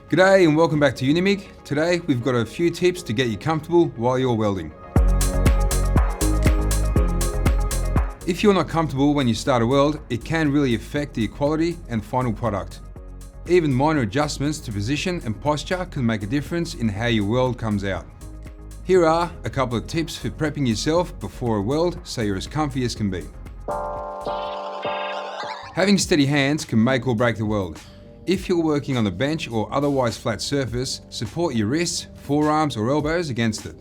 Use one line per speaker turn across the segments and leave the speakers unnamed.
G'day and welcome back to Unimig. Today we've got a few tips to get you comfortable while you're welding. If you're not comfortable when you start a weld, it can really affect the quality and final product. Even minor adjustments to position and posture can make a difference in how your weld comes out. Here are a couple of tips for prepping yourself before a weld so you're as comfy as can be. Having steady hands can make or break the weld. If you're working on a bench or otherwise flat surface, support your wrists, forearms or elbows against it.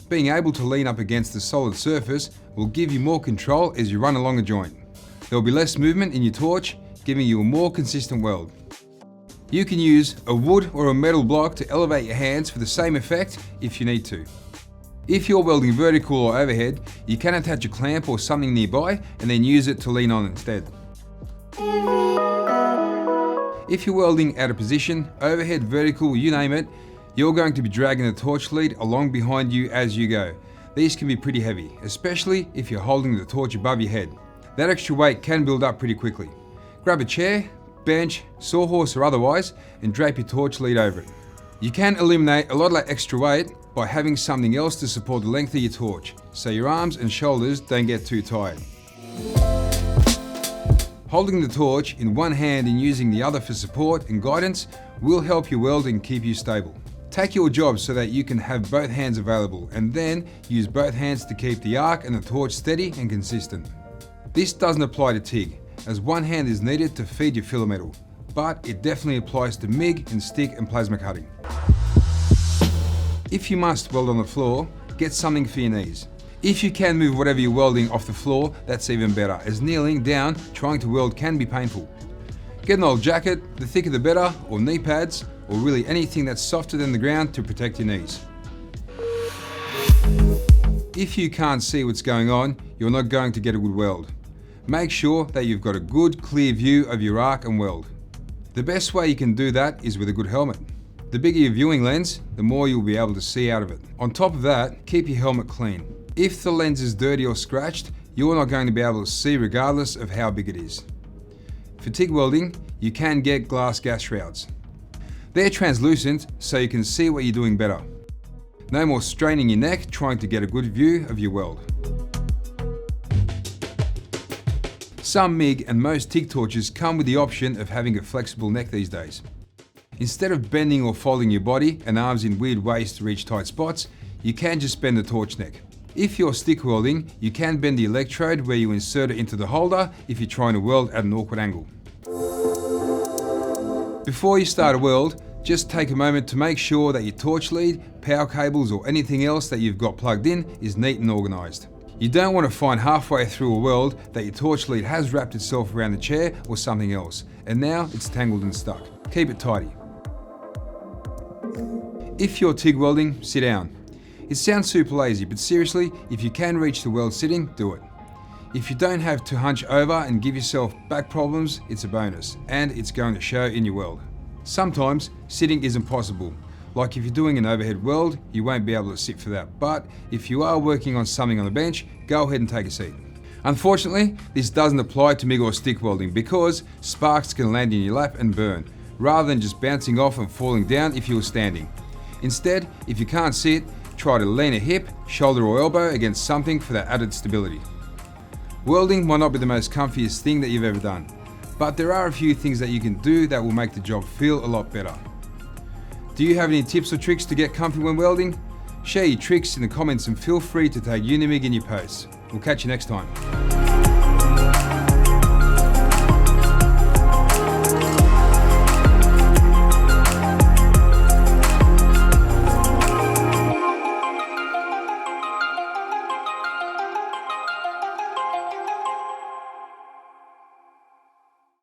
Being able to lean up against the solid surface will give you more control as you run along a joint. There will be less movement in your torch, giving you a more consistent weld. You can use a wood or a metal block to elevate your hands for the same effect if you need to. If you're welding vertical or overhead, you can attach a clamp or something nearby and then use it to lean on instead. If you're welding out of position, overhead, vertical, you name it, you're going to be dragging the torch lead along behind you as you go. These can be pretty heavy, especially if you're holding the torch above your head. That extra weight can build up pretty quickly. Grab a chair, bench, sawhorse or otherwise, and drape your torch lead over it. You can eliminate a lot of that extra weight by having something else to support the length of your torch, so your arms and shoulders don't get too tired. Holding the torch in one hand and using the other for support and guidance will help you weld and keep you stable. Take your job so that you can have both hands available and then use both hands to keep the arc and the torch steady and consistent. This doesn't apply to TIG, as one hand is needed to feed your filler metal, but it definitely applies to MIG and stick and plasma cutting. If you must weld on the floor, get something for your knees. If you can move whatever you're welding off the floor, that's even better, as kneeling down trying to weld can be painful. Get an old jacket, the thicker the better, or knee pads, or really anything that's softer than the ground to protect your knees. If you can't see what's going on, you're not going to get a good weld. Make sure that you've got a good, clear view of your arc and weld. The best way you can do that is with a good helmet. The bigger your viewing lens, the more you'll be able to see out of it. On top of that, keep your helmet clean. If the lens is dirty or scratched, you're not going to be able to see regardless of how big it is. For TIG welding, you can get glass gas shrouds. They're translucent, so you can see what you're doing better. No more straining your neck trying to get a good view of your weld. Some MIG and most TIG torches come with the option of having a flexible neck these days. Instead of bending or folding your body and arms in weird ways to reach tight spots, you can just bend the torch neck. If you're stick welding, you can bend the electrode where you insert it into the holder if you're trying to weld at an awkward angle. Before you start a weld, just take a moment to make sure that your torch lead, power cables or anything else that you've got plugged in is neat and organised. You don't want to find halfway through a weld that your torch lead has wrapped itself around the chair or something else, and now it's tangled and stuck. Keep it tidy. If you're TIG welding, sit down. It sounds super lazy, but seriously, if you can reach the weld sitting, do it. If you don't have to hunch over and give yourself back problems, it's a bonus, and it's going to show in your weld. Sometimes, sitting isn't possible. Like if you're doing an overhead weld, you won't be able to sit for that, but if you are working on something on the bench, go ahead and take a seat. Unfortunately, this doesn't apply to MIG or stick welding because sparks can land in your lap and burn, rather than just bouncing off and falling down if you were standing. Instead, if you can't sit, try to lean a hip, shoulder or elbow against something for that added stability. Welding might not be the most comfiest thing that you've ever done, but there are a few things that you can do that will make the job feel a lot better. Do you have any tips or tricks to get comfy when welding? Share your tricks in the comments and feel free to tag Unimig in your posts. We'll catch you next time.